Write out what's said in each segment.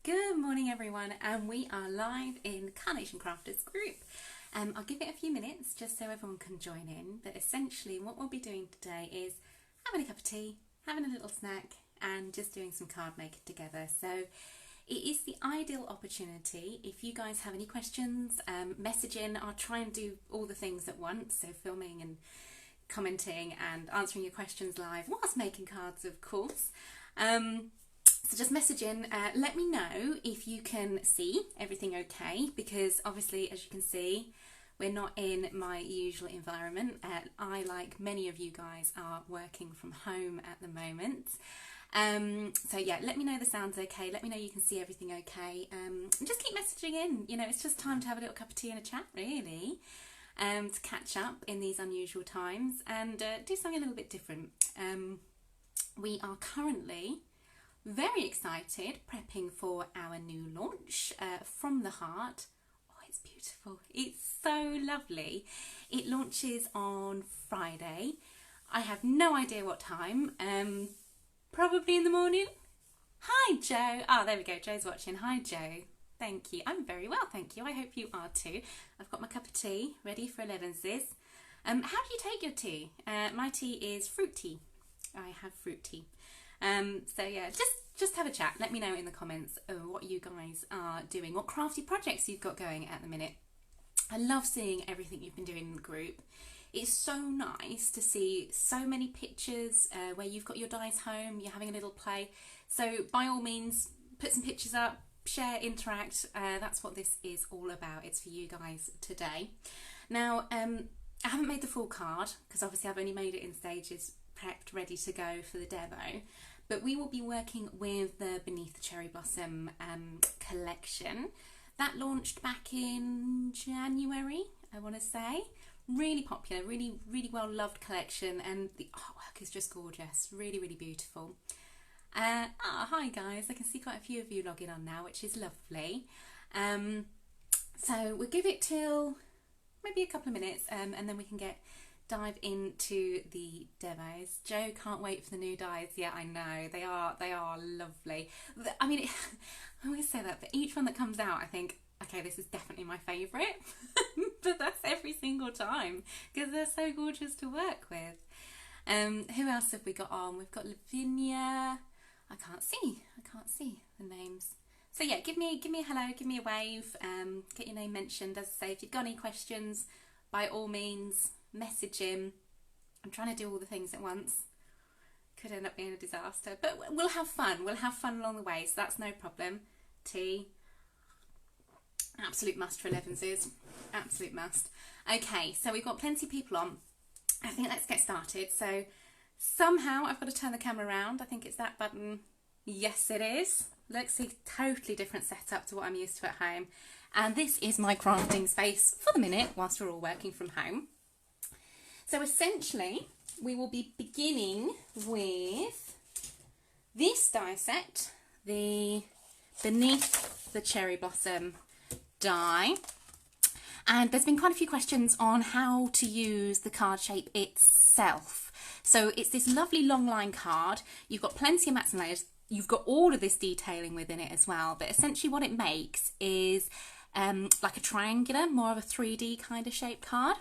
Good morning everyone, and we are live in Carnation Crafters group. I'll give it a few minutes just so everyone can join in, but essentially what we'll be doing today is having a cup of tea, having a little snack and just doing some card making together. So it is the ideal opportunity. If you guys have any questions, message in. I'll try and do all the things at once, so filming and commenting and answering your questions live whilst making cards, of course. So just message in, let me know if you can see everything okay, because obviously, as you can see, we're not in my usual environment. I, like many of you guys, are working from home at the moment. So yeah, let me know the sound's okay, let me know you can see everything okay, and just keep messaging in. You know, it's just time to have a little cup of tea and a chat, really, to catch up in these unusual times and do something a little bit different. We are currently very excited, prepping for our new launch, From the Heart. Oh, it's beautiful. It's so lovely. It launches on Friday. I have no idea what time. Probably in the morning. Hi, Joe. Oh, there we go. Joe's watching. Hi, Joe. Thank you. I'm very well, thank you. I hope you are too. I've got my cup of tea ready for 11's. How do you take your tea? My tea is fruit tea. I have fruit tea. So yeah, just have a chat. Let me know in the comments what you guys are doing, what crafty projects you've got going at the minute. I love seeing everything you've been doing in the group. It's so nice to see so many pictures where you've got your dice home, you're having a little play. So by all means, put some pictures up, share, interact. That's what this is all about. It's for you guys today. Now, I haven't made the full card because obviously I've only made it in stages, prepped, ready to go for the demo, but we will be working with the Beneath the Cherry Blossom collection that launched back in January, I want to say. Really popular, really well loved collection, and the artwork is just gorgeous, really beautiful. Hi guys, I can see quite a few of you logging on now, which is lovely. So we'll give it till maybe a couple of minutes, and then we can dive into the demos. Joe can't wait for the new dies. Yeah, I know, they are lovely. I mean, I always say that, but each one that comes out I think, okay, this is definitely my favourite. But that's every single time because they're so gorgeous to work with. Who else have we got on? We've got Lavinia. I can't see the names. So yeah, give me a hello, give me a wave, get your name mentioned. As I say, if you've got any questions, by all means, message in. I'm trying to do all the things at once. Could end up being a disaster, but we'll have fun. We'll have fun along the way, so that's no problem. Tea. Absolute must for 11's. Absolute must. Okay, so we've got plenty of people on. I think let's get started. So somehow I've got to turn the camera around. I think it's that button. Yes, it is. Looks a totally different setup to what I'm used to at home. And this is my crafting space for the minute whilst we're all working from home. So essentially, we will be beginning with this die set, the Beneath the Cherry Blossom die. And there's been quite a few questions on how to use the card shape itself. So it's this lovely long line card. You've got plenty of mats and layers. You've got all of this detailing within it as well. But essentially what it makes is like a triangular, more of a 3D kind of shaped card.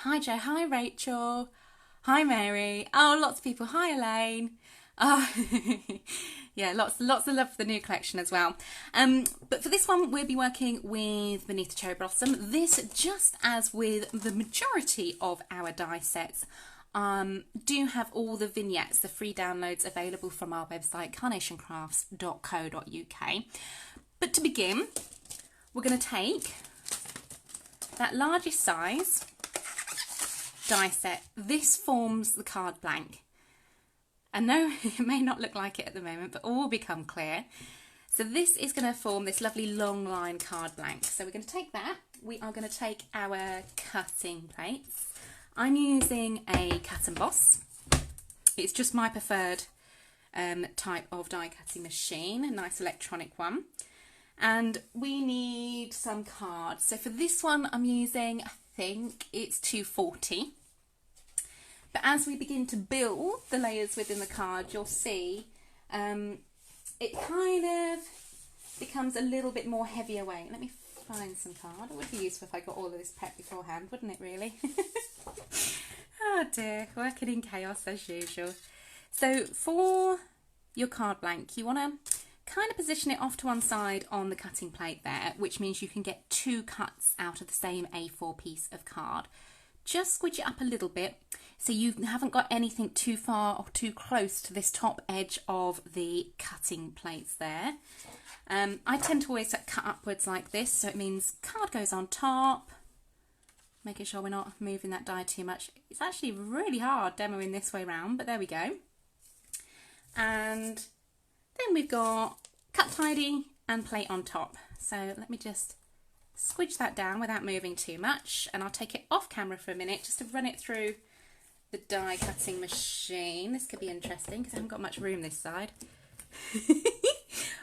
Hi Joe, hi Rachel, hi Mary. Oh, lots of people. Hi Elaine. Oh, yeah, lots of love for the new collection as well. But for this one, we'll be working with Beneath the Cherry Blossom. This, just as with the majority of our die sets, do have all the vignettes, the free downloads available from our website, carnationcrafts.co.uk. But to begin, we're going to take that largest size die set. This forms the card blank. I know it may not look like it at the moment, but all will become clear. So this is going to form this lovely long line card blank. So we're going to take that. We are going to take our cutting plates. I'm using a cut and boss. It's just my preferred type of die cutting machine, a nice electronic one. And we need some cards. So for this one, I'm using, I think it's 240. But as we begin to build the layers within the card, you'll see it kind of becomes a little bit more heavier weight. Let me find some card. It would be useful if I got all of this prep beforehand, wouldn't it really? Oh dear, working in chaos as usual. So for your card blank, you want to kind of position it off to one side on the cutting plate there, which means you can get 2 cuts out of the same A4 piece of card. Just squidge it up a little bit so you haven't got anything too far or too close to this top edge of the cutting plates there. I tend to always cut upwards like this, so it means card goes on top, making sure we're not moving that die too much. It's actually really hard demoing this way round, but there we go. And then we've got cut tidy and plate on top. So let me just squidge that down without moving too much, and I'll take it off camera for a minute just to run it through the die cutting machine. This could be interesting because I haven't got much room this side.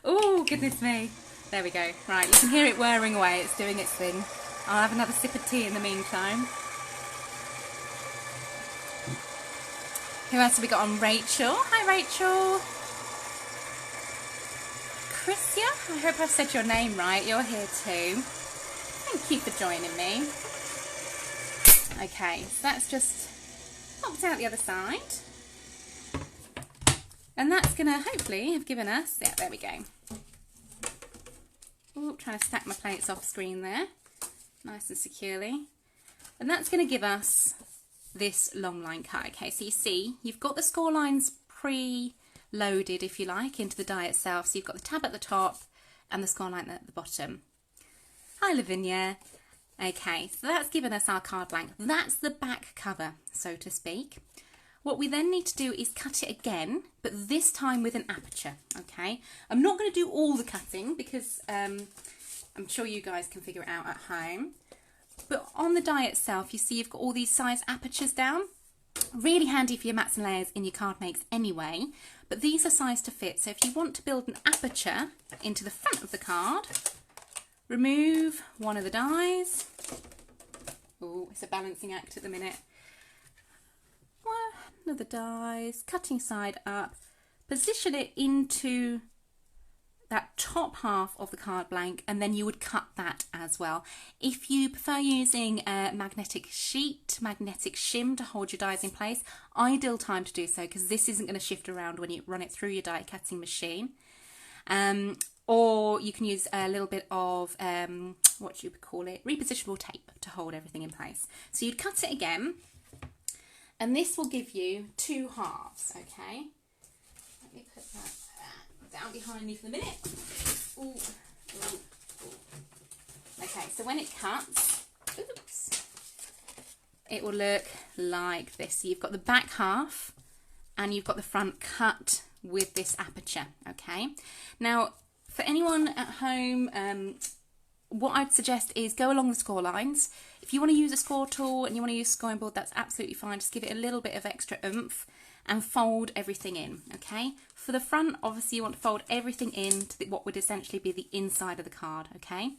Oh, goodness me. There we go. Right, you can hear it whirring away. It's doing its thing. I'll have another sip of tea in the meantime. Who else have we got on? Rachel. Hi, Rachel. Christia, I hope I've said your name right. You're here too. Thank you for joining me. Okay, so that's just popped out the other side. And that's going to hopefully have given us, yeah, there we go. Ooh, trying to stack my plates off screen there. Nice and securely. And that's going to give us this long line cut. Okay, so you see, you've got the score lines pre-loaded, if you like, into the die itself. So you've got the tab at the top and the score line at the bottom. Hi, Lavinia. Okay, so that's given us our card blank. That's the back cover, so to speak. What we then need to do is cut it again, but this time with an aperture, okay? I'm not going to do all the cutting because I'm sure you guys can figure it out at home. But on the die itself, you see you've got all these size apertures down. Really handy for your mats and layers in your card makes anyway, but these are sized to fit. So if you want to build an aperture into the front of the card, remove one of the dies. Oh, it's a balancing act at the minute. One of the dies, cutting side up, position it into that top half of the card blank, and then you would cut that as well. If you prefer using a magnetic sheet, magnetic shim to hold your dies in place, ideal time to do so because this isn't going to shift around when you run it through your die cutting machine. Or you can use a little bit of, what do you call it, repositionable tape to hold everything in place. So you'd cut it again, and this will give you 2 halves, okay? Let me put that down behind me for a minute. Ooh, ooh, ooh. Okay, so when it cuts, oops, it will look like this. So you've got the back half and you've got the front cut with this aperture, okay? Now, for anyone at home, what I'd suggest is go along the score lines. If you want to use a score tool and you want to use a scoring board, that's absolutely fine. Just give it a little bit of extra oomph and fold everything in, okay? For the front, obviously you want to fold everything in to what would essentially be the inside of the card, okay?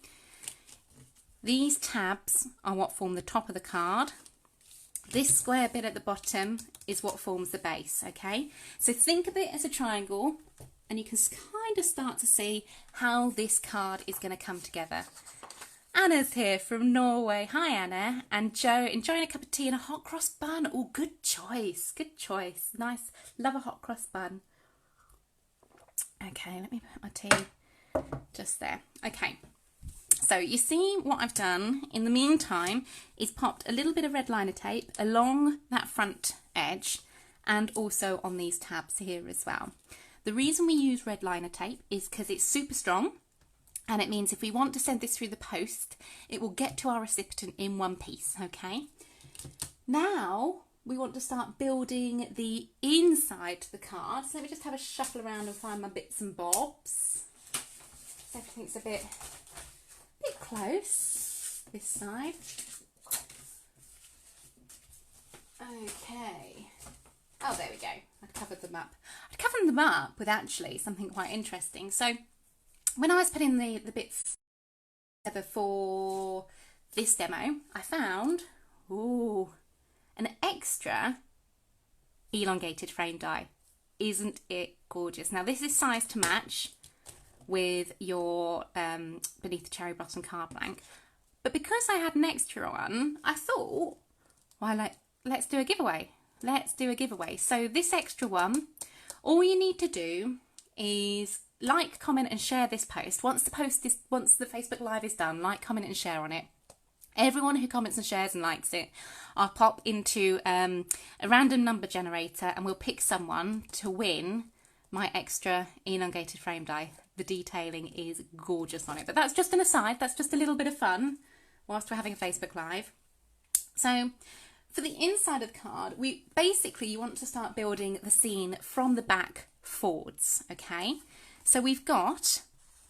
These tabs are what form the top of the card. This square bit at the bottom is what forms the base, okay? So think of it as a triangle, and you can kind of start to see how this card is going to come together. Anna's here from Norway. Hi, Anna. And Joe, enjoying a cup of tea and a hot cross bun. Oh, good choice. Good choice. Nice. Love a hot cross bun. Okay, let me put my tea just there. Okay. So you see what I've done in the meantime is popped a little bit of red liner tape along that front edge and also on these tabs here as well. The reason we use red liner tape is because it's super strong, and it means if we want to send this through the post, it will get to our recipient in one piece, okay? Now we want to start building the inside to the card. So let me just have a shuffle around and find my bits and bobs. Everything's a bit close this side. Okay. Oh, there we go. I've covered them up. I'd covered them up with actually something quite interesting. So when I was putting the bits together for this demo, I found an extra elongated frame die. Isn't it gorgeous? Now this is sized to match with your Beneath the Cherry Blossom card blank. But because I had an extra one, I thought, well, let's do a giveaway. Let's do a giveaway. So this extra one, all you need to do is like, comment and share this post. Once the Facebook Live is done, like, comment and share on it. Everyone who comments and shares and likes it, I'll pop into a random number generator and we'll pick someone to win my extra elongated frame die. The detailing is gorgeous on it. But that's just an aside. That's just a little bit of fun whilst we're having a Facebook Live. So for the inside of the card, you want to start building the scene from the back forwards, okay? So we've got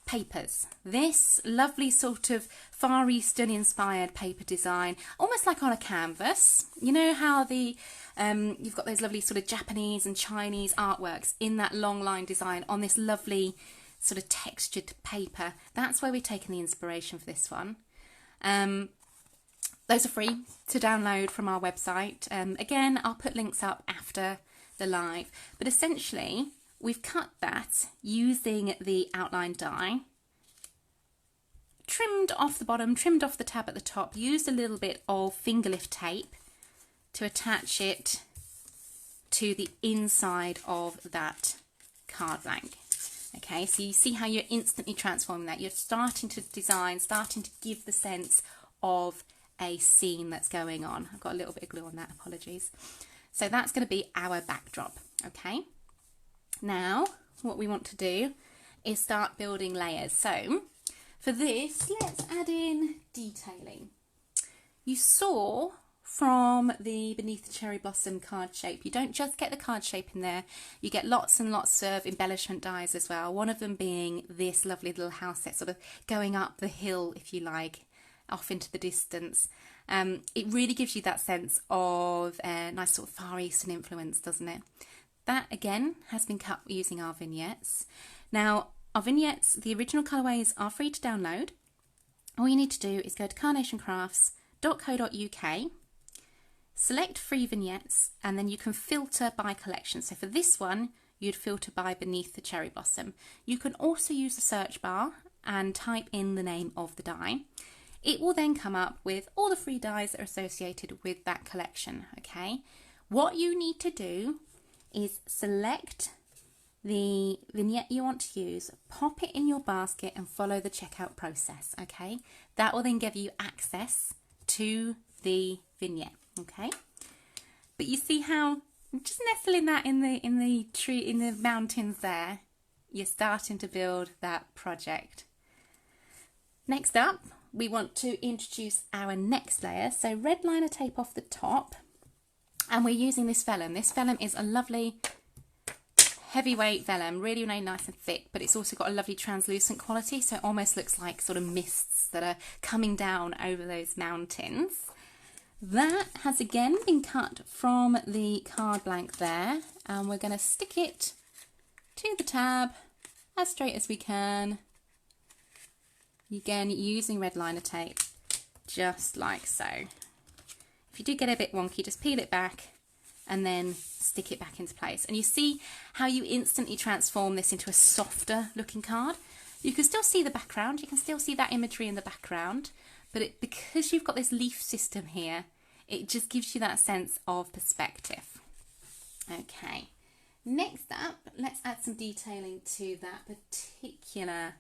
papers. This lovely sort of Far Eastern inspired paper design, almost like on a canvas. You know how you've got those lovely sort of Japanese and Chinese artworks in that long line design on this lovely sort of textured paper. That's where we've taken the inspiration for this one. Those are free to download from our website. Again, I'll put links up after the live, but essentially we've cut that using the outline die, trimmed off the bottom, trimmed off the tab at the top, used a little bit of finger lift tape to attach it to the inside of that card blank. Okay, so you see how you're instantly transforming that. You're starting to design, starting to give the sense of a scene that's going on. I've got a little bit of glue on that, apologies. So that's going to be our backdrop, okay? Now, what we want to do is start building layers. So, for this, let's add in detailing. You saw from the Beneath the Cherry Blossom card shape, you don't just get the card shape in there, you get lots and lots of embellishment dies as well. One of them being this lovely little house set, sort of going up the hill, if you like, off into the distance. It really gives you that sense of a nice sort of Far Eastern influence, doesn't it? That again has been cut using our vignettes. Now, our vignettes, the original colourways are free to download. All you need to do is go to carnationcrafts.co.uk, select free vignettes, and then you can filter by collection. So for this one, you'd filter by Beneath the Cherry Blossom. You can also use the search bar and type in the name of the die. It will then come up with all the free dies that are associated with that collection, okay? What you need to do is select the vignette you want to use, pop it in your basket and follow the checkout process, okay? That will then give you access to the vignette, okay? But you see how just nestling that in the tree, in the mountains there, you're starting to build that project. Next up, we want to introduce our next layer. So red liner tape off the top, and we're using this vellum. This vellum is a lovely heavyweight vellum, really, really nice and thick, but it's also got a lovely translucent quality, so it almost looks like sort of mists that are coming down over those mountains. That has again been cut from the card blank there, and we're going to stick it to the tab as straight as we can. Again, using red liner tape, just like so. If you do get a bit wonky, just peel it back and then stick it back into place. And you see how you instantly transform this into a softer looking card. You can still see the background, you can still see that imagery in the background, but because you've got this leaf system here, it just gives you that sense of perspective. Okay, next up, let's add some detailing to that particular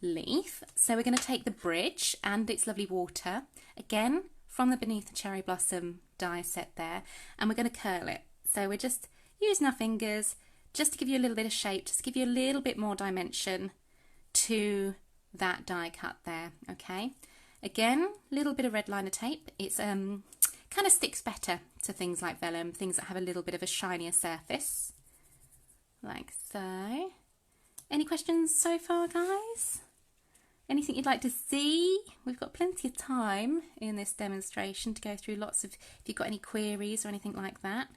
leaf. So we're going to take the bridge and its lovely water, again from the Beneath the Cherry Blossom die set there, and we're going to curl it. So we're just using our fingers just to give you a little bit of shape, just to give you a little bit more dimension to that die cut there, okay? Again, a little bit of red liner tape. It's kind of sticks better to things like vellum, things that have a little bit of a shinier surface, like so. Any questions so far, guys? Anything you'd like to see? We've got plenty of time in this demonstration to go through lots of, if you've got any queries or anything like that.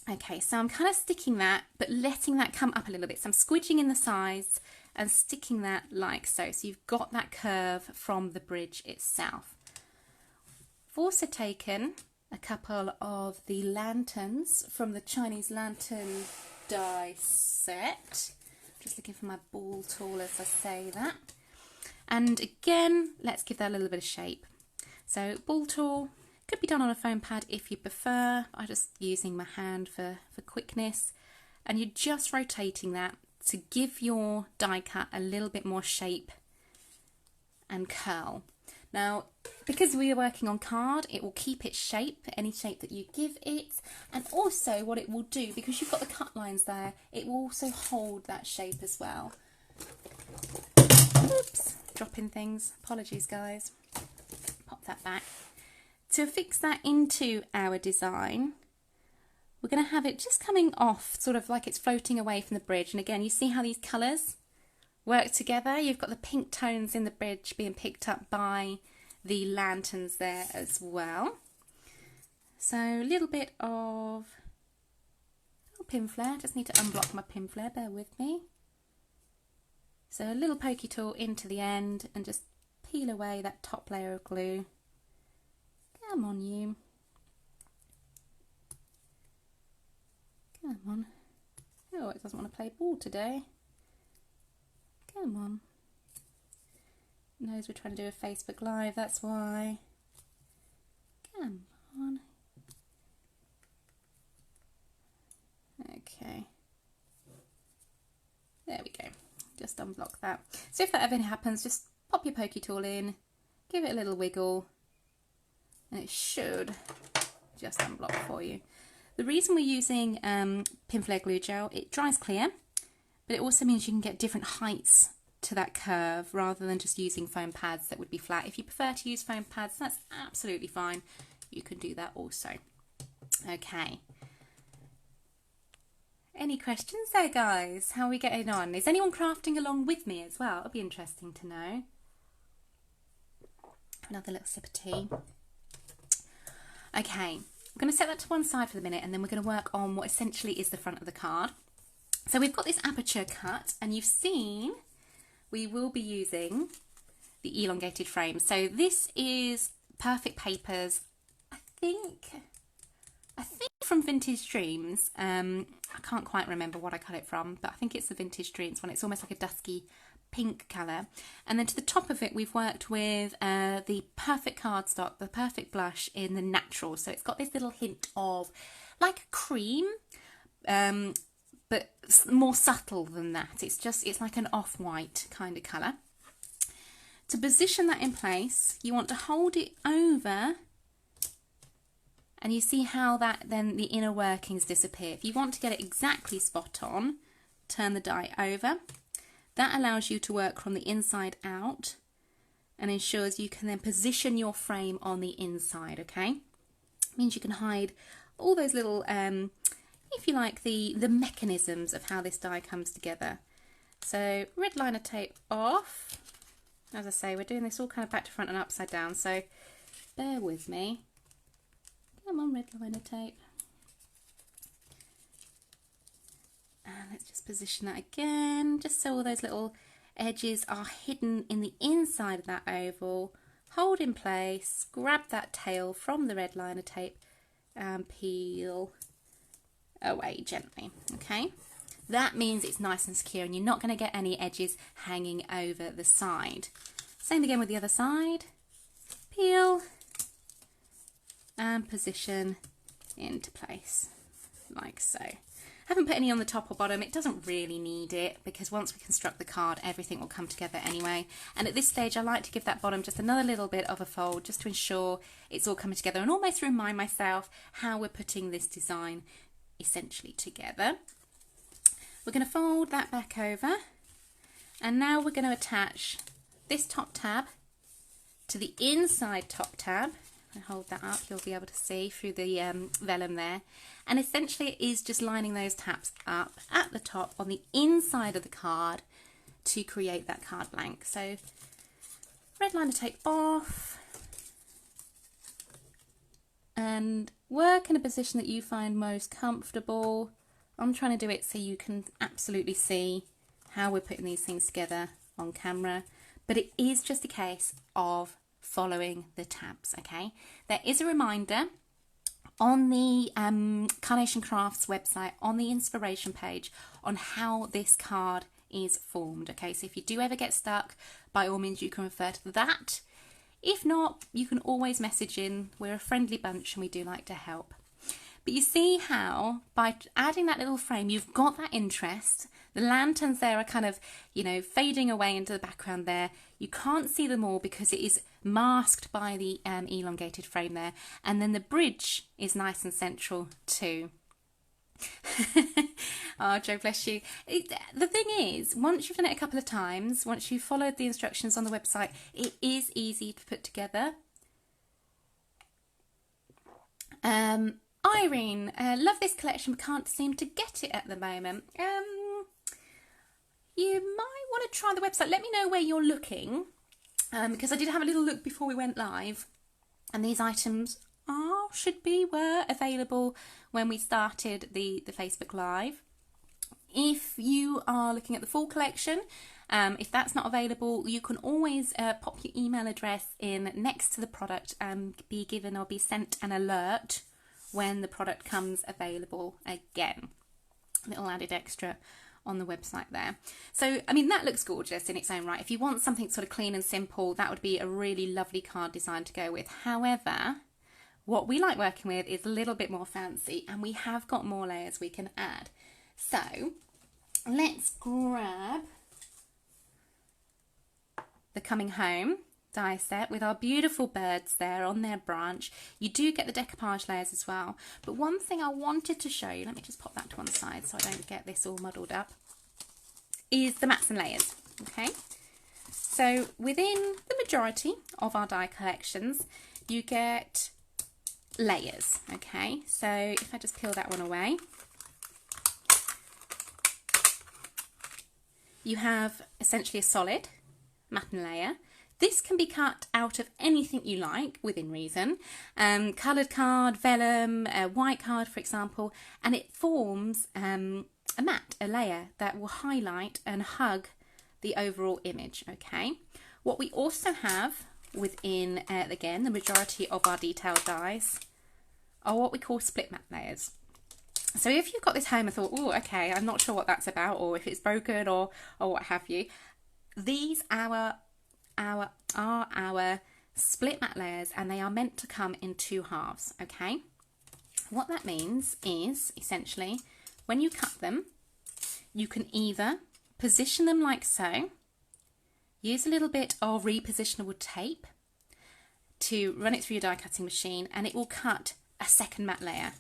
Okay, so I'm kind of sticking that, but letting that come up a little bit. So I'm squidging in the sides and sticking that like so. So you've got that curve from the bridge itself. I've also taken a couple of the lanterns from the Chinese lantern die set. Just looking for my ball tool as I say that. And again, let's give that a little bit of shape. So ball tool could be done on a foam pad if you prefer. I'm just using my hand for quickness. And you're just rotating that to give your die cut a little bit more shape and curl. Now, because we are working on card, it will keep its shape, any shape that you give it. And also what it will do, because you've got the cut lines there, it will also hold that shape as well. Oops, dropping things. Apologies, guys. Pop that back. To fix that into our design, we're going to have it just coming off, sort of like it's floating away from the bridge. And again, you see how these colours work together? You've got the pink tones in the bridge being picked up by the lanterns there as well. So a little bit of pin flare. Just need to unblock my pin flare, bear with me. So a little pokey tool into the end and just peel away that top layer of glue. Come on, you. Come on. Oh, it doesn't want to play ball today. Come on. It knows we're trying to do a Facebook Live, that's why. Come on. Okay. There we go. Just unblock that. So if that ever happens, just pop your pokey tool in, give it a little wiggle, and it should just unblock for you. The reason we're using pin flare glue gel, it dries clear, but it also means you can get different heights to that curve rather than just using foam pads that would be flat. If you prefer to use foam pads, that's absolutely fine. You can do that also. Okay. Any questions there, guys? How are we getting on? Is anyone crafting along with me as well? It'll be interesting to know. Another little sip of tea. Okay, I'm going to set that to one side for the minute and then we're going to work on what essentially is the front of the card. So we've got this aperture cut and you've seen we will be using the elongated frame. So this is Perfect Papers, I think from Vintage Dreams. I can't quite remember what I cut it from, but I think it's the Vintage Dreams one. It's almost like a dusky pink colour. And then to the top of it, we've worked with the Perfect cardstock, the Perfect blush in the natural. So it's got this little hint of like a cream, but more subtle than that. It's like an off-white kind of colour. To position that in place, you want to hold it over, and you see how that then the inner workings disappear. If you want to get it exactly spot on, turn the die over. That allows you to work from the inside out and ensures you can then position your frame on the inside, okay? It means you can hide all those little, if you like, the mechanisms of how this die comes together. So red liner tape off. As I say, we're doing this all kind of back to front and upside down, so bear with me. Come on, red liner tape. And let's just position that again, just so all those little edges are hidden in the inside of that oval. Hold in place, grab that tail from the red liner tape and peel away gently, okay? That means it's nice and secure and you're not going to get any edges hanging over the side. Same again with the other side. Peel and position into place, like so. I haven't put any on the top or bottom. It doesn't really need it because once we construct the card, everything will come together anyway. And at this stage, I like to give that bottom just another little bit of a fold just to ensure it's all coming together and almost remind myself how we're putting this design essentially together. We're going to fold that back over and now we're going to attach this top tab to the inside top tab. And hold that up, you'll be able to see through the vellum there. And essentially it is just lining those tabs up at the top on the inside of the card to create that card blank. So red liner tape off and work in a position that you find most comfortable. I'm trying to do it so you can absolutely see how we're putting these things together on camera, but it is just a case of following the tabs, okay? There is a reminder on the Carnation Crafts website, on the inspiration page, on how this card is formed. Okay, so if you do ever get stuck, by all means you can refer to that. If not, you can always message in. We're a friendly bunch and we do like to help. But you see how by adding that little frame, you've got that interest. The lanterns there are kind of, you know, fading away into the background there. You can't see them all because it is masked by the elongated frame there. And then the bridge is nice and central too. Oh, Joe, bless you. The thing is, once you've done it a couple of times, once you've followed the instructions on the website, it is easy to put together. Irene, love this collection but can't seem to get it at the moment. You might want to try the website. Let me know where you're looking, because I did have a little look before we went live, and these items were available when we started the Facebook Live. If you are looking at the full collection, if that's not available, you can always pop your email address in next to the product and be given or be sent an alert when the product comes available again. A little added extra on the website there. So, I mean, that looks gorgeous in its own right. If you want something sort of clean and simple, that would be a really lovely card design to go with. However, what we like working with is a little bit more fancy, and we have got more layers we can add. So, let's grab the Coming Home die set with our beautiful birds there on their branch. You do get the decoupage layers as well. But one thing I wanted to show you, let me just pop that to one side so I don't get this all muddled up, is the mats and layers. Okay, so within the majority of our die collections, you get layers. Okay, so if I just peel that one away, you have essentially a solid matten layer. This can be cut out of anything you like within reason. Coloured card, vellum, white card for example, and it forms a mat, a layer that will highlight and hug the overall image. Okay. What we also have within, again, the majority of our detailed dies are what we call split mat layers. So if you've got this home and thought, oh, okay, I'm not sure what that's about, or if it's broken or what have you, these are our split mat layers, and they are meant to come in 2 halves. Okay, what that means is essentially when you cut them, you can either position them like so, use a little bit of repositionable tape to run it through your die cutting machine, and it will cut a second mat layer.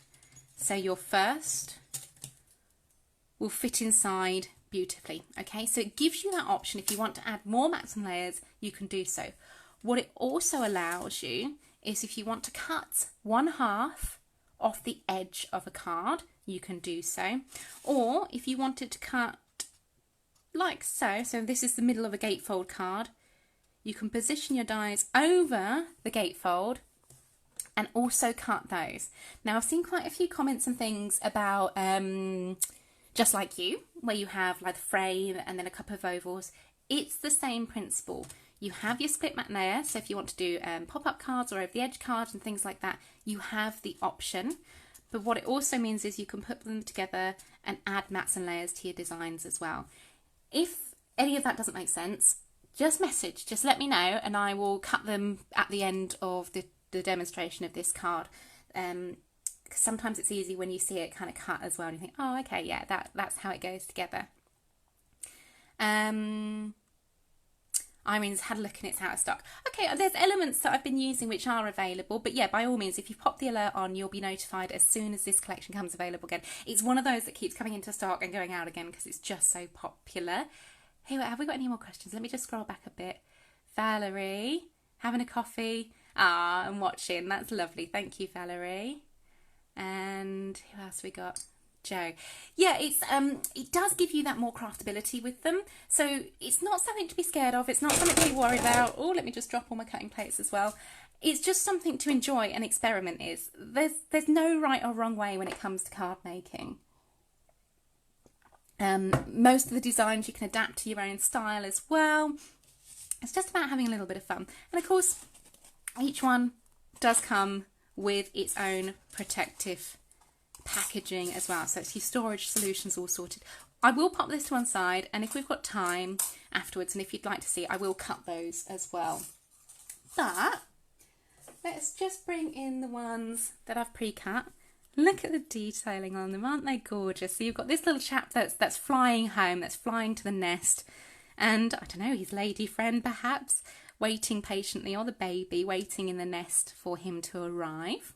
So your first will fit inside beautifully. Okay, so it gives you that option. If you want to add more mats and layers, you can do so. What it also allows you is if you want to cut 1/2 off the edge of a card, you can do so. Or if you wanted to cut like so, so this is the middle of a gatefold card, you can position your dies over the gatefold and also cut those. Now, I've seen quite a few comments and things about Just Like You, where you have like the frame and then a couple of ovals. It's the same principle. You have your split mat layer, so if you want to do pop-up cards or over the edge cards and things like that, you have the option. But what it also means is you can put them together and add mats and layers to your designs as well. If any of that doesn't make sense, just message, just let me know, and I will cut them at the end of the demonstration of this card. Sometimes it's easy when you see it kind of cut as well and you think, oh, okay, yeah, that's how it goes together. Irene's had a look and it's out of stock. Okay, there's elements that I've been using which are available, but yeah, by all means, if you pop the alert on, you'll be notified as soon as this collection comes available again. It's one of those that keeps coming into stock and going out again because it's just so popular. Hey, have we got any more questions? Let me just scroll back a bit. Valerie, having a coffee? And watching. That's lovely. Thank you, Valerie. And who else we got? Joe. Yeah, it's it does give you that more craftability with them. So it's not something to be scared of. It's not something to be worried about. Oh, let me just drop all my cutting plates as well. It's just something to enjoy and experiment is. There's no right or wrong way when it comes to card making. Most of the designs you can adapt to your own style as well. It's just about having a little bit of fun. And of course, each one does come with its own protective packaging as well. So it's your storage solutions all sorted. I will pop this to one side, and if we've got time afterwards, and if you'd like to see, I will cut those as well. But let's just bring in the ones that I've pre-cut. Look at the detailing on them, aren't they gorgeous? So you've got this little chap that's flying home, that's flying to the nest, and I don't know, his lady friend perhaps, waiting patiently, or the baby waiting in the nest for him to arrive.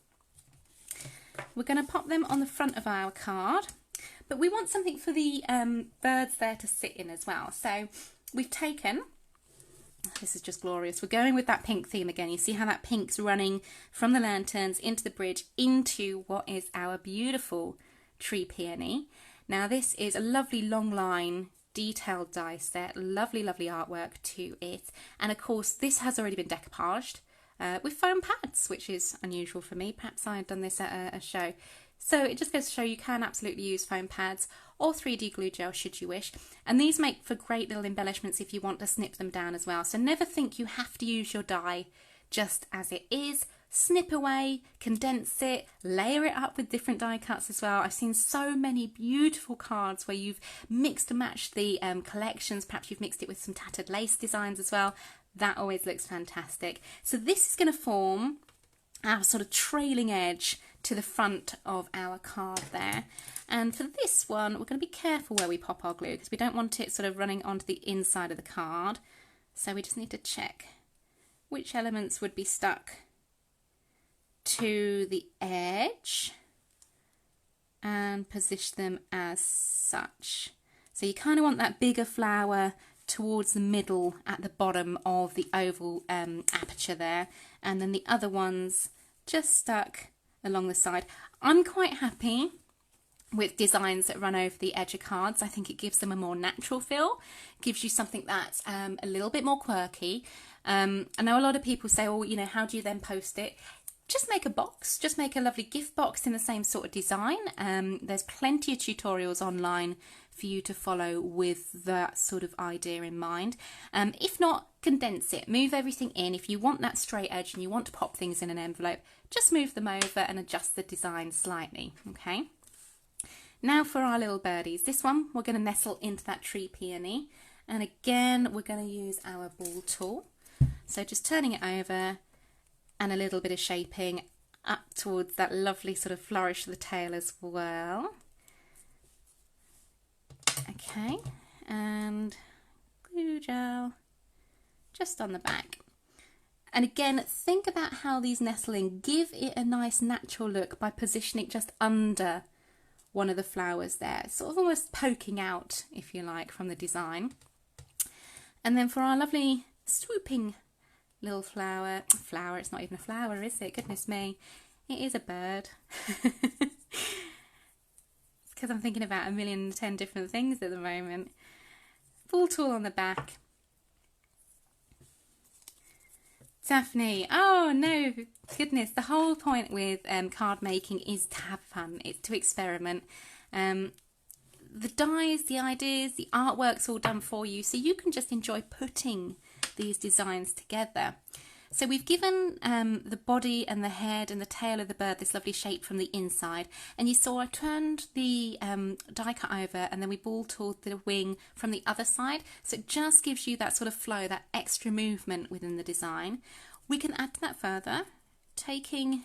We're going to pop them on the front of our card, but we want something for the birds there to sit in as well. So we've taken, this is just glorious, we're going with that pink theme again. You see how that pink's running from the lanterns into the bridge into what is our beautiful tree peony. Now this is a lovely long line detailed die set, lovely artwork to it, and of course this has already been decoupaged with foam pads, which is unusual for me. Perhaps I had done this at a show. So it just goes to show you can absolutely use foam pads or 3D glue gel should you wish. And these make for great little embellishments if you want to snip them down as well. So never think you have to use your die just as it is. Snip away, condense it, layer it up with different die cuts as well. I've seen so many beautiful cards where you've mixed and matched the collections. Perhaps you've mixed it with some tattered lace designs as well. That always looks fantastic. So this is going to form our sort of trailing edge to the front of our card there. And for this one, we're going to be careful where we pop our glue because we don't want it sort of running onto the inside of the card. So we just need to check which elements would be stuck to the edge and position them as such. So you kind of want that bigger flower towards the middle at the bottom of the oval aperture there, and then the other ones just stuck along the side. I'm quite happy with designs that run over the edge of cards. I think it gives them a more natural feel, gives you something that's a little bit more quirky. I know a lot of people say, oh, you know, how do you then post it? Just make a box, just make a lovely gift box in the same sort of design. There's plenty of tutorials online for you to follow with that sort of idea in mind. If not, condense it, move everything in. If you want that straight edge and you want to pop things in an envelope, just move them over and adjust the design slightly, okay? Now for our little birdies. This one, we're going to nestle into that tree peony. And again, we're going to use our ball tool. So just turning it over and a little bit of shaping up towards that lovely sort of flourish of the tail as well. Okay, and glue gel just on the back. And again, think about how these nestle in. Give it a nice natural look by positioning just under one of the flowers there, sort of almost poking out, if you like, from the design. And then for our lovely swooping little flower, it's not even a flower, is it? Goodness me, it is a bird. It's because I'm thinking about 1,010,000 different things at the moment. Ball tool on the back. Daphne, oh no, goodness, the whole point with card making is to have fun, it's to experiment. The dies, the ideas, the artwork's all done for you, so you can just enjoy putting these designs together. So we've given the body and the head and the tail of the bird this lovely shape from the inside, and you saw I turned the die cut over and then we ball tooled the wing from the other side, so it just gives you that sort of flow, that extra movement within the design. We can add to that further, taking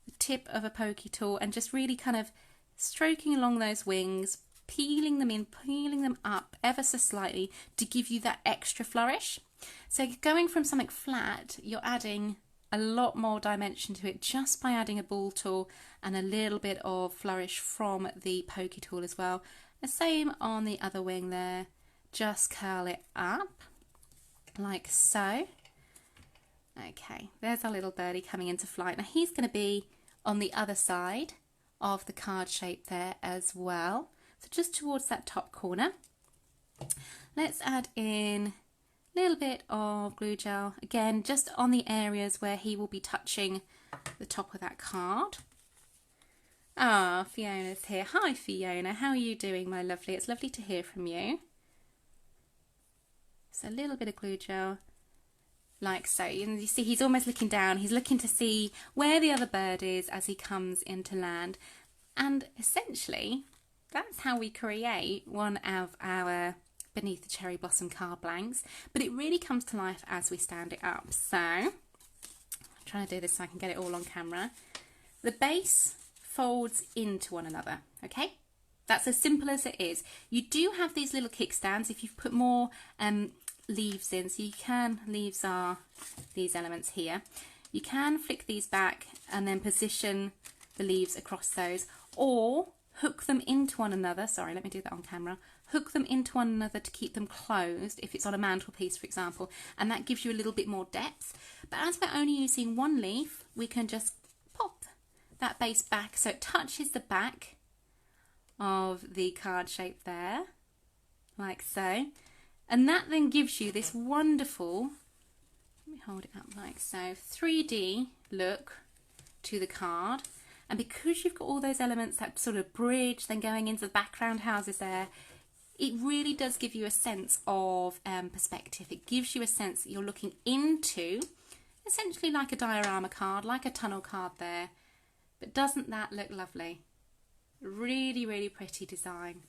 the tip of a pokey tool and just really kind of stroking along those wings, peeling them in, peeling them up ever so slightly to give you that extra flourish. So going from something flat, you're adding a lot more dimension to it just by adding a ball tool and a little bit of flourish from the pokey tool as well. The same on the other wing there, just curl it up like so. Okay, there's our little birdie coming into flight. Now he's going to be on the other side of the card shape there as well. So just towards that top corner. Let's add in a little bit of glue gel, again, just on the areas where he will be touching the top of that card. Ah, Fiona's here. Hi Fiona, how are you doing, my lovely? It's lovely to hear from you. So a little bit of glue gel, like so. And you see he's almost looking down. He's looking to see where the other bird is as he comes into land. And essentially, that's how we create one of our Beneath the Cherry Blossom card blanks, but it really comes to life as we stand it up. So I'm trying to do this so I can get it all on camera. The base folds into one another, okay? That's as simple as it is. You do have these little kickstands if you've put more leaves in, so you can, leaves are these elements here. You can flick these back and then position the leaves across those, or hook them into one another. Sorry, let me do that on camera. Hook them into one another to keep them closed if it's on a mantelpiece, for example, and that gives you a little bit more depth. But as we're only using one leaf, we can just pop that base back so it touches the back of the card shape there, like so. And that then gives you this wonderful, let me hold it up like so, 3D look to the card. And because you've got all those elements, that sort of bridge, then going into the background houses there, it really does give you a sense of perspective. It gives you a sense that you're looking into, essentially like a diorama card, like a tunnel card there. But doesn't that look lovely? Really, really pretty design.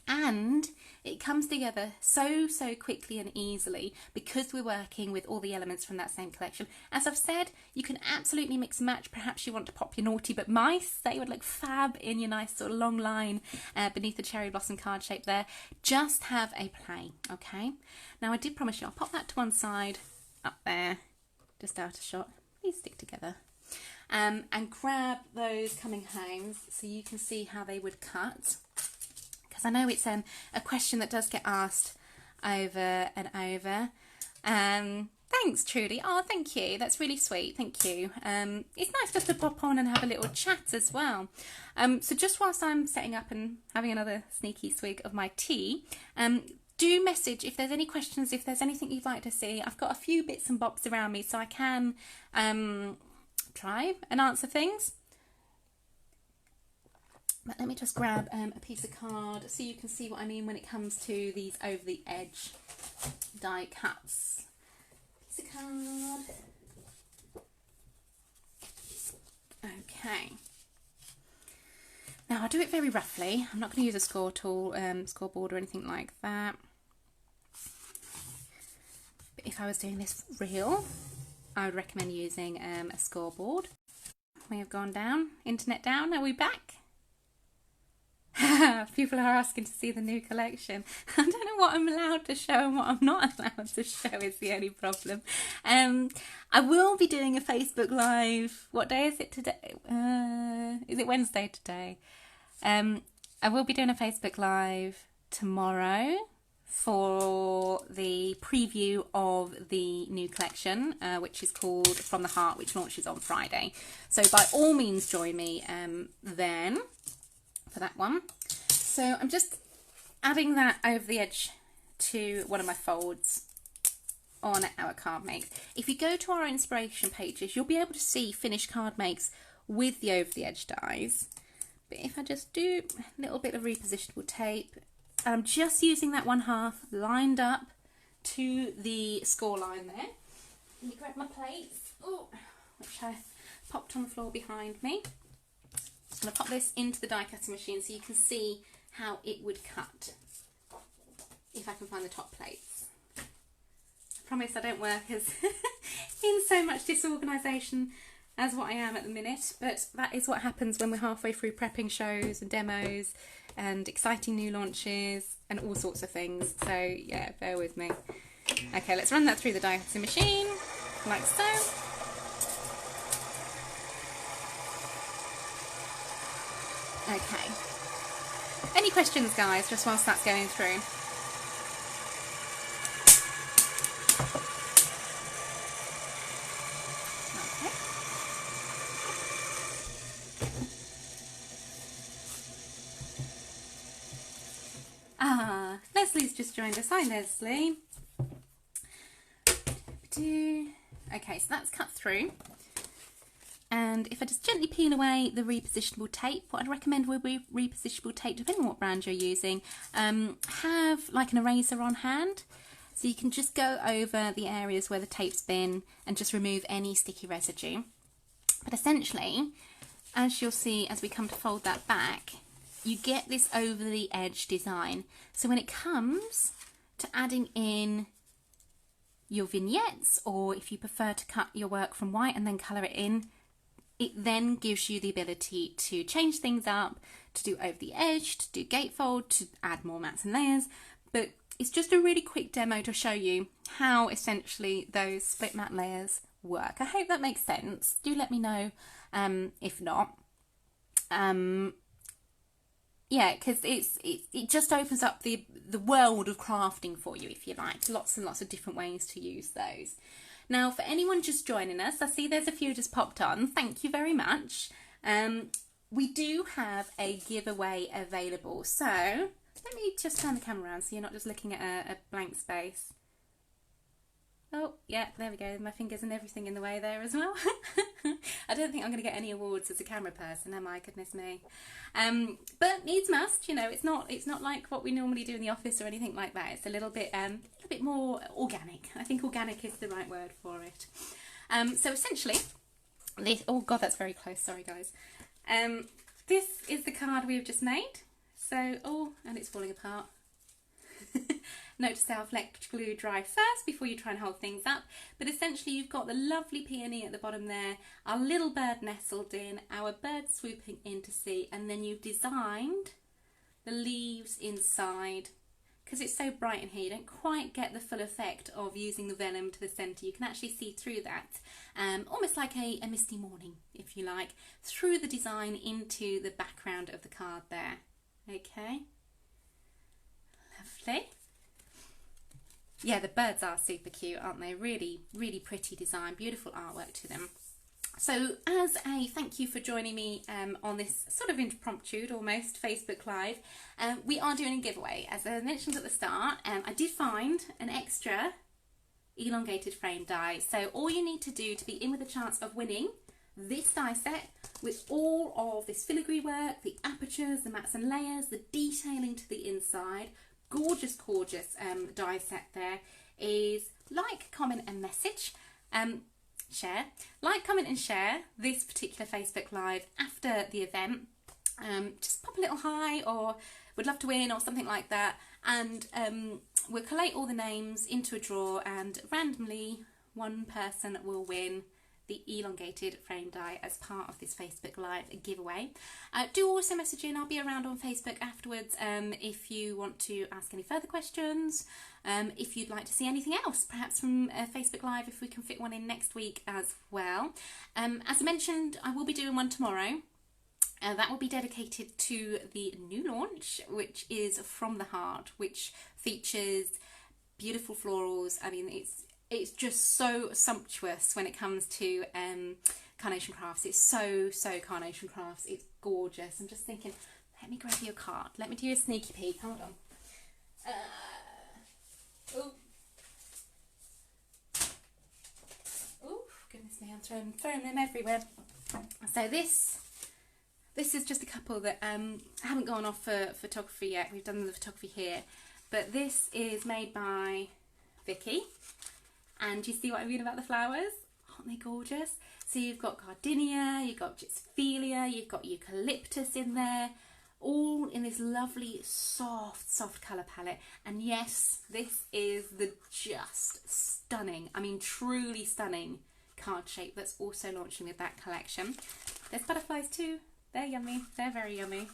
And it comes together so quickly and easily because we're working with all the elements from that same collection. As I've said, you can absolutely mix and match. Perhaps you want to pop your naughty but mice. They would look fab in your nice sort of long line beneath the cherry blossom card shape there. Just have a play, okay? Now I did promise you I'll pop that to one side up there, just out of shot. Please stick together. And grab those coming homes so you can see how they would cut. Because I know it's a question that does get asked over and over. Thanks, Trudy. Oh, thank you. That's really sweet. Thank you. It's nice just to pop on and have a little chat as well. So just whilst I'm setting up and having another sneaky swig of my tea, do message if there's any questions, if there's anything you'd like to see. I've got a few bits and bobs around me, so I can try and answer things. But let me just grab a piece of card so you can see what I mean when it comes to these over the edge die cuts. Piece of card. Okay. Now I'll do it very roughly. I'm not going to use a score tool, scoreboard or anything like that. But if I was doing this for real, I would recommend using a scoreboard. We have gone down. Internet down. Are we back? People are asking to see the new collection. I don't know what I'm allowed to show and what I'm not allowed to show is the only problem. I will be doing a Facebook Live. What day is it today? Is it Wednesday today? I will be doing a Facebook Live tomorrow for the preview of the new collection, which is called From the Heart, which launches on Friday. So by all means join me then for that one. So I'm just adding that over the edge to one of my folds on our card makes. If you go to our inspiration pages, you'll be able to see finished card makes with the over the edge dies. But if I just do a little bit of repositionable tape, and I'm just using that 1/2 lined up to the score line there. Let me grab my plates, which I popped on the floor behind me. I'm going to pop this into the die cutting machine so you can see how it would cut if I can find the top plates. I promise I don't work as in so much disorganisation as what I am at the minute, but that is what happens when we're halfway through prepping shows and demos and exciting new launches and all sorts of things. So yeah, bear with me. Okay, let's run that through the die cutting machine like so. Okay. Any questions, guys, just whilst that's going through? Okay. Leslie's just joined us. Hi, Leslie. Okay, so that's cut through. And if I just gently peel away the repositionable tape, what I'd recommend with repositionable tape, depending on what brand you're using, have like an eraser on hand. So you can just go over the areas where the tape's been and just remove any sticky residue. But essentially, as you'll see as we come to fold that back, you get this over the edge design. So when it comes to adding in your vignettes, or if you prefer to cut your work from white and then colour it in, it then gives you the ability to change things up, to do over the edge, to do gatefold, to add more mats and layers. But it's just a really quick demo to show you how essentially those split mat layers work. I hope that makes sense. Do let me know if not. Yeah, because it just opens up the world of crafting for you, if you like. Lots and lots of different ways to use those. Now, for anyone just joining us, I see there's a few just popped on. Thank you very much. We do have a giveaway available. So let me just turn the camera around so you're not just looking at a blank space. Oh, yeah, there we go. My fingers and everything in the way there as well. I don't think I'm going to get any awards as a camera person, am I? Goodness me. But needs must, you know, it's not like what we normally do in the office or anything like that. It's a little bit more organic. I think organic is the right word for it. So essentially, this, oh God, that's very close. Sorry, guys. This is the card we've just made. So, oh, and it's falling apart. Note to self, let glue dry first before you try and hold things up. But essentially you've got the lovely peony at the bottom there, our little bird nestled in, our bird swooping in to see, and then you've designed the leaves inside. Because it's so bright in here, you don't quite get the full effect of using the vellum to the centre. You can actually see through that, almost like a misty morning, if you like, through the design into the background of the card there. Okay, lovely. Yeah, the birds are super cute, aren't they? Really, really pretty design, beautiful artwork to them. So as a thank you for joining me on this sort of impromptu, almost, Facebook Live, we are doing a giveaway. As I mentioned at the start, I did find an extra elongated frame die. So all you need to do to be in with a chance of winning this die set with all of this filigree work, the apertures, the mats and layers, the detailing to the inside, gorgeous die set there, is like, comment and message, share, like, comment and share this particular Facebook Live after the event. Just pop a little hi or would love to win or something like that, and we'll collate all the names into a draw, and randomly one person will win the elongated frame die as part of this Facebook Live giveaway. Do also message in. I'll be around on Facebook afterwards if you want to ask any further questions, if you'd like to see anything else, perhaps from Facebook Live, if we can fit one in next week as well. As I mentioned, I will be doing one tomorrow. That will be dedicated to the new launch, which is From the Heart, which features beautiful florals. I mean, it's just so sumptuous when it comes to Carnation Crafts. It's so Carnation Crafts. It's gorgeous. I'm just thinking, let me grab you a card. Let me do a sneaky peek. Hold on. Oh, goodness me, I'm throwing them everywhere. So this is just a couple that haven't gone off for photography yet. We've done the photography here. But this is made by Vicky. And you see what I mean about the flowers? Aren't they gorgeous? So you've got gardenia, you've got gypsophilia, you've got eucalyptus in there, all in this lovely soft colour palette. And yes, this is the just stunning, I mean truly stunning card shape that's also launching with that collection. There's butterflies too. They're yummy. They're very yummy.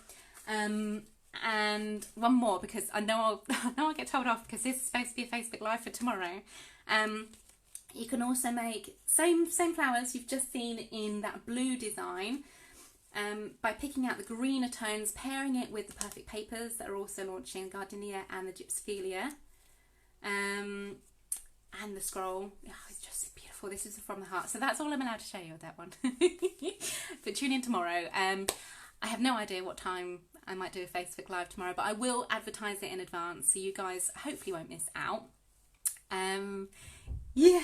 And one more, because I know I'll get told off, because this is supposed to be a Facebook Live for tomorrow. You can also make same flowers you've just seen in that blue design by picking out the greener tones, pairing it with the perfect papers that are also launching, gardenia and the gypsophilia, and the scroll. Oh, it's just beautiful. This is From the Heart. So that's all I'm allowed to show you with that one. But tune in tomorrow. I have no idea what time I might do a Facebook Live tomorrow, but I will advertise it in advance, so you guys hopefully won't miss out. Yeah,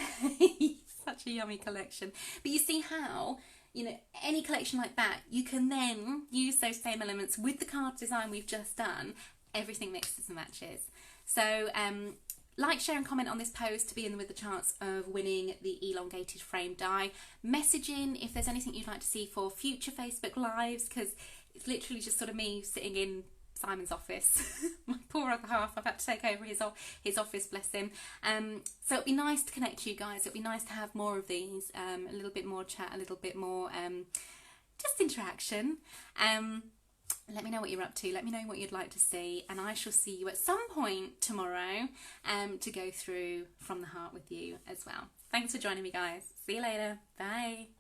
such a yummy collection. But you see how, you know, any collection like that, you can then use those same elements with the card design we've just done. Everything mixes and matches. So like, share and comment on this post to be in with the chance of winning the elongated frame die. Message in if there's anything you'd like to see for future Facebook Lives, because it's literally just sort of me sitting in Simon's office. My poor other half, I've had to take over his office, bless him. So it'd be nice to connect to you guys. It'd be nice to have more of these, a little bit more chat, a little bit more just interaction. Let me know what you're up to. Let me know what you'd like to see, and I shall see you at some point tomorrow to go through From the Heart with you as well. Thanks for joining me, guys. See you later. Bye.